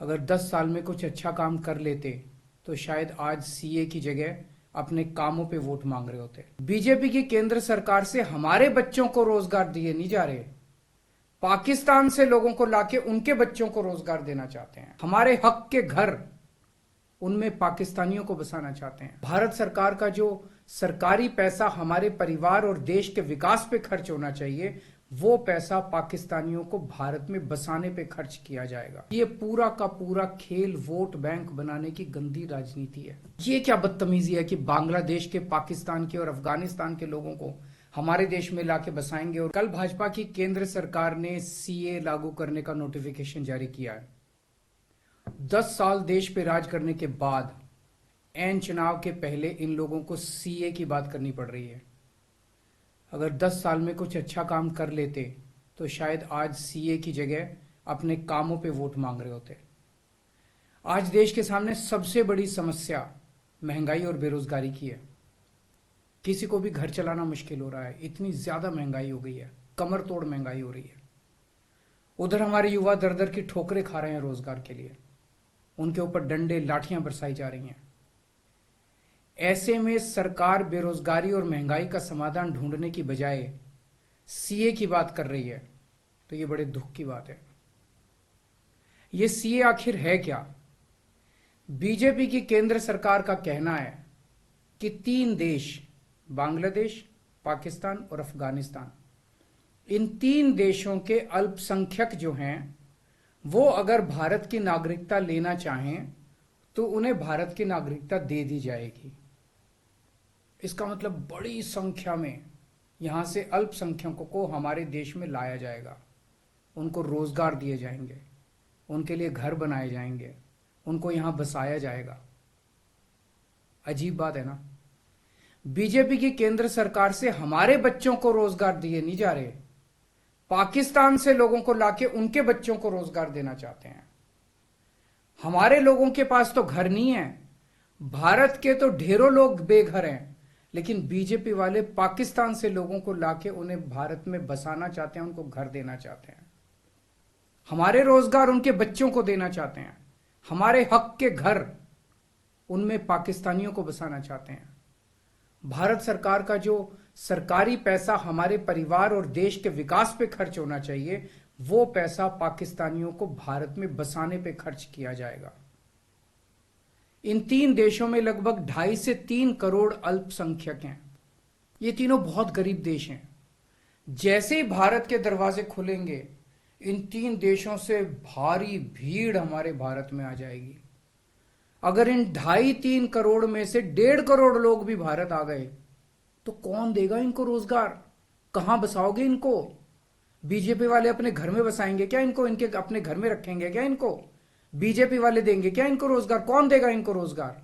अगर 10 साल में कुछ अच्छा काम कर लेते तो शायद आज सीए की जगह अपने कामों पे वोट मांग रहे होते। बीजेपी की केंद्र सरकार से हमारे बच्चों को रोजगार दिए नहीं जा रहे, पाकिस्तान से लोगों को लाके उनके बच्चों को रोजगार देना चाहते हैं। हमारे हक के घर उनमें पाकिस्तानियों को बसाना चाहते हैं। भारत सरकार का जो सरकारी पैसा हमारे परिवार और देश के विकास पे खर्च होना चाहिए, वो पैसा पाकिस्तानियों को भारत में बसाने पे खर्च किया जाएगा। ये पूरा का पूरा खेल वोट बैंक बनाने की गंदी राजनीति है। ये क्या बदतमीजी है कि बांग्लादेश के, पाकिस्तान के और अफगानिस्तान के लोगों को हमारे देश में लाके बसाएंगे। और कल भाजपा की केंद्र सरकार ने सीए लागू करने का नोटिफिकेशन जारी किया है। 10 साल देश पे राज करने के बाद एन चुनाव के पहले इन लोगों को सीए की बात करनी पड़ रही है। अगर 10 साल में कुछ अच्छा काम कर लेते तो शायद आज सीए की जगह अपने कामों पे वोट मांग रहे होते। आज देश के सामने सबसे बड़ी समस्या महंगाई और बेरोजगारी की है। किसी को भी घर चलाना मुश्किल हो रहा है, इतनी ज्यादा महंगाई हो गई है, कमर तोड़ महंगाई हो रही है। उधर हमारे युवा दर दर की ठोकरें खा रहे हैं रोजगार के लिए, उनके ऊपर डंडे लाठियां बरसाई जा रही हैं। ऐसे में सरकार बेरोजगारी और महंगाई का समाधान ढूंढने की बजाय सीए की बात कर रही है, तो ये बड़े दुख की बात है। ये सीए आखिर है क्या? बीजेपी की केंद्र सरकार का कहना है कि 3 देश, बांग्लादेश, पाकिस्तान और अफगानिस्तान, इन 3 देशों के अल्पसंख्यक जो हैं वो अगर भारत की नागरिकता लेना चाहें तो उन्हें भारत की नागरिकता दे दी जाएगी। इसका मतलब बड़ी संख्या में यहां से अल्पसंख्यकों को हमारे देश में लाया जाएगा, उनको रोजगार दिए जाएंगे, उनके लिए घर बनाए जाएंगे, उनको यहां बसाया जाएगा। अजीब बात है ना। बीजेपी की केंद्र सरकार से हमारे बच्चों को रोजगार दिए नहीं जा रहे, पाकिस्तान से लोगों को लाके उनके बच्चों को रोजगार देना चाहते हैं। हमारे लोगों के पास तो घर नहीं है, भारत के तो ढेरों लोग बेघर हैं, लेकिन बीजेपी वाले पाकिस्तान से लोगों को लाके उन्हें भारत में बसाना चाहते हैं, उनको घर देना चाहते हैं। हमारे रोजगार उनके बच्चों को देना चाहते हैं। हमारे हक के घर उनमें पाकिस्तानियों को बसाना चाहते हैं। भारत सरकार का जो सरकारी पैसा हमारे परिवार और देश के विकास पे खर्च होना चाहिए, वो पैसा पाकिस्तानियों को भारत में बसाने पे खर्च किया जाएगा। इन 3 देशों में लगभग 2.5 से 3 करोड़ अल्पसंख्यक हैं। ये तीनों बहुत गरीब देश हैं। जैसे ही भारत के दरवाजे खुलेंगे, इन 3 देशों से भारी भीड़ हमारे भारत में आ जाएगी। अगर इन 2.5-3 करोड़ में से 1.5 करोड़ लोग भी भारत आ गए तो कौन देगा इनको रोजगार? कहां बसाओगे इनको? बीजेपी वाले अपने घर में बसाएंगे क्या इनको? इनके अपने घर में रखेंगे क्या इनको? बीजेपी वाले देंगे क्या इनको रोजगार? कौन देगा इनको रोजगार?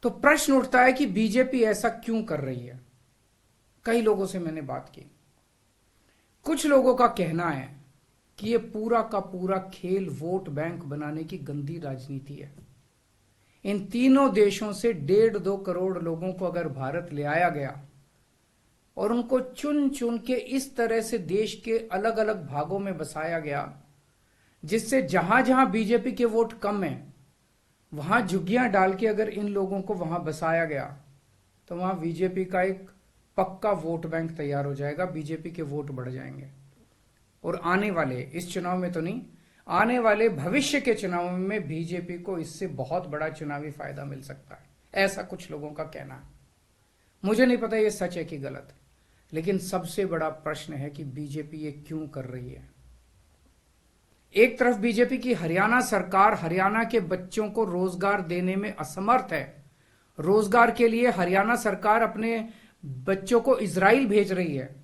तो प्रश्न उठता है कि बीजेपी ऐसा क्यों कर रही है। कई लोगों से मैंने बात की, कुछ लोगों का कहना है कि ये पूरा का पूरा खेल वोट बैंक बनाने की गंदी राजनीति है। इन तीनों देशों से 1.5-2 करोड़ लोगों को अगर भारत ले आया गया और उनको चुन चुन के इस तरह से देश के अलग अलग भागों में बसाया गया, जिससे जहां जहां बीजेपी के वोट कम है वहां झुग्गियां डाल के अगर इन लोगों को वहां बसाया गया तो वहां बीजेपी का एक पक्का वोट बैंक तैयार हो जाएगा, बीजेपी के वोट बढ़ जाएंगे। और आने वाले इस चुनाव में तो नहीं, आने वाले भविष्य के चुनाव में बीजेपी को इससे बहुत बड़ा चुनावी फायदा मिल सकता है, ऐसा कुछ लोगों का कहना है। मुझे नहीं पता ये सच है कि गलत, लेकिन सबसे बड़ा प्रश्न है कि बीजेपी ये क्यों कर रही है। एक तरफ बीजेपी की हरियाणा सरकार हरियाणा के बच्चों को रोजगार देने में असमर्थ है। रोजगार के लिए हरियाणा सरकार अपने बच्चों को इजराइल भेज रही है।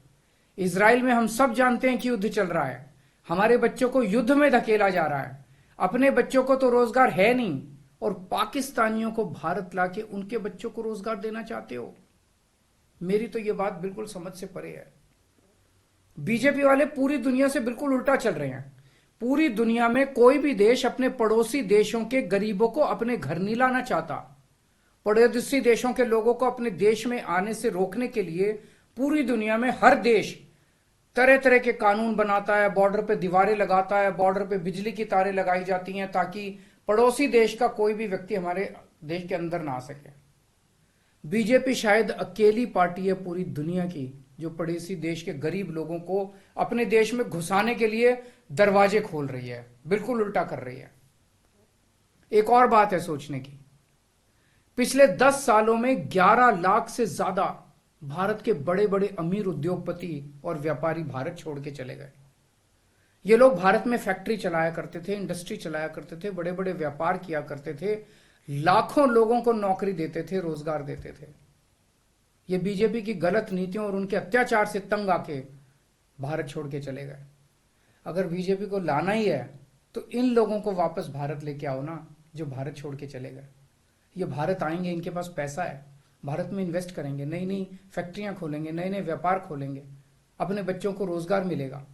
इजराइल में हम सब जानते हैं कि युद्ध चल रहा है, हमारे बच्चों को युद्ध में धकेला जा रहा है। अपने बच्चों को तो रोजगार है नहीं और पाकिस्तानियों को भारत लाके उनके बच्चों को रोजगार देना चाहते हो। मेरी तो यह बात बिल्कुल समझ से परे है। बीजेपी वाले पूरी दुनिया से बिल्कुल उल्टा चल रहे हैं। पूरी दुनिया में कोई भी देश अपने पड़ोसी देशों के गरीबों को अपने घर नहीं लाना चाहता। पड़ोसी देशों के लोगों को अपने देश में आने से रोकने के लिए पूरी दुनिया में हर देश तरह तरह के कानून बनाता है, बॉर्डर पे दीवारें लगाता है, बॉर्डर पे बिजली की तारें लगाई जाती हैं ताकि पड़ोसी देश का कोई भी व्यक्ति हमारे देश के अंदर ना आ सके। बीजेपी शायद अकेली पार्टी है पूरी दुनिया की जो पड़ोसी देश के गरीब लोगों को अपने देश में घुसाने के लिए दरवाजे खोल रही है, बिल्कुल उल्टा कर रही है। एक और बात है सोचने की, पिछले 10 सालों में 11 लाख से ज्यादा भारत के बड़े बड़े अमीर उद्योगपति और व्यापारी भारत छोड़ के चले गए। ये लोग भारत में फैक्ट्री चलाया करते थे, इंडस्ट्री चलाया करते थे, बड़े बड़े व्यापार किया करते थे, लाखों लोगों को नौकरी देते थे, रोजगार देते थे। ये बीजेपी की गलत नीतियों और उनके अत्याचार से तंग आके भारत छोड़ के चले गए। अगर बीजेपी को लाना ही है तो इन लोगों को वापस भारत लेके आओ ना, जो भारत छोड़ के चले गए। ये भारत आएंगे, इनके पास पैसा है, भारत में इन्वेस्ट करेंगे, नई नई फैक्ट्रियां खोलेंगे, नए नए व्यापार खोलेंगे, अपने बच्चों को रोजगार मिलेगा।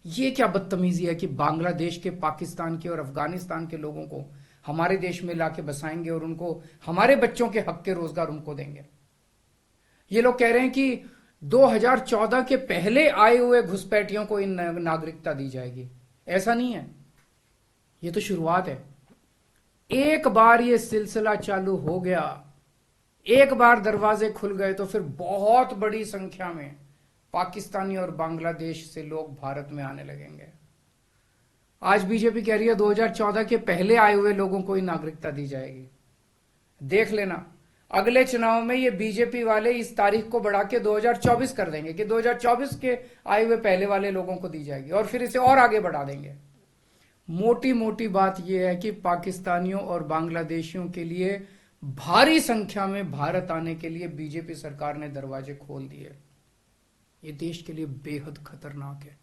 ये क्या बदतमीजी है कि बांग्लादेश के, पाकिस्तान के और अफगानिस्तान के लोगों को हमारे देश में लाके बसाएंगे और उनको हमारे बच्चों के हक के रोजगार उनको देंगे। ये लोग कह रहे हैं कि 2014 के पहले आए हुए घुसपैठियों को इन नागरिकता दी जाएगी। ऐसा नहीं है, ये तो शुरुआत है। एक बार ये सिलसिला चालू हो गया, एक बार दरवाजे खुल गए तो फिर बहुत बड़ी संख्या में पाकिस्तानी और बांग्लादेश से लोग भारत में आने लगेंगे। आज बीजेपी कह रही है 2014 के पहले आए हुए लोगों को ही नागरिकता दी जाएगी। देख लेना, अगले चुनाव में ये बीजेपी वाले इस तारीख को बढ़ा के 2024 कर देंगे कि 2024 के आए हुए पहले वाले लोगों को दी जाएगी और फिर इसे और आगे बढ़ा देंगे। मोटी मोटी बात यह है कि पाकिस्तानियों और बांग्लादेशियों के लिए भारी संख्या में भारत आने के लिए बीजेपी सरकार ने दरवाजे खोल दिए। ये देश के लिए बेहद खतरनाक है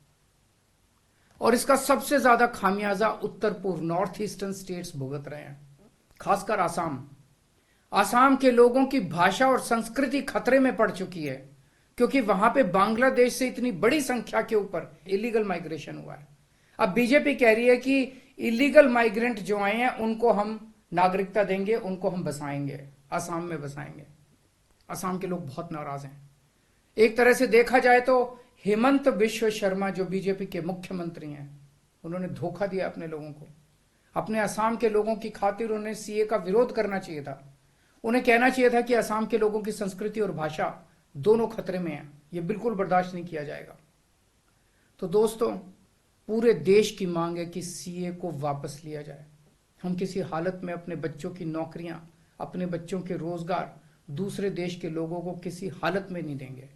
और इसका सबसे ज्यादा खामियाजा उत्तर पूर्व, नॉर्थ ईस्टर्न स्टेट्स भुगत रहे हैं, खासकर आसाम। आसाम के लोगों की भाषा और संस्कृति खतरे में पड़ चुकी है क्योंकि वहां पे बांग्लादेश से इतनी बड़ी संख्या के ऊपर इलीगल माइग्रेशन हुआ है। अब बीजेपी कह रही है कि इलीगल माइग्रेंट जो आए हैं उनको हम नागरिकता देंगे, उनको हम बसाएंगे, आसाम में बसाएंगे। आसाम के लोग बहुत नाराज हैं। एक तरह से देखा जाए तो हेमंत बिश्व शर्मा जो बीजेपी के मुख्यमंत्री हैं, उन्होंने धोखा दिया अपने लोगों को। अपने असम के लोगों की खातिर उन्हें सीए का विरोध करना चाहिए था। उन्हें कहना चाहिए था कि असम के लोगों की संस्कृति और भाषा दोनों खतरे में है, यह बिल्कुल बर्दाश्त नहीं किया जाएगा। तो दोस्तों, पूरे देश की मांग है कि सीए को वापस लिया जाए। हम किसी हालत में अपने बच्चों की नौकरियां, अपने बच्चों के रोजगार दूसरे देश के लोगों को किसी हालत में नहीं देंगे।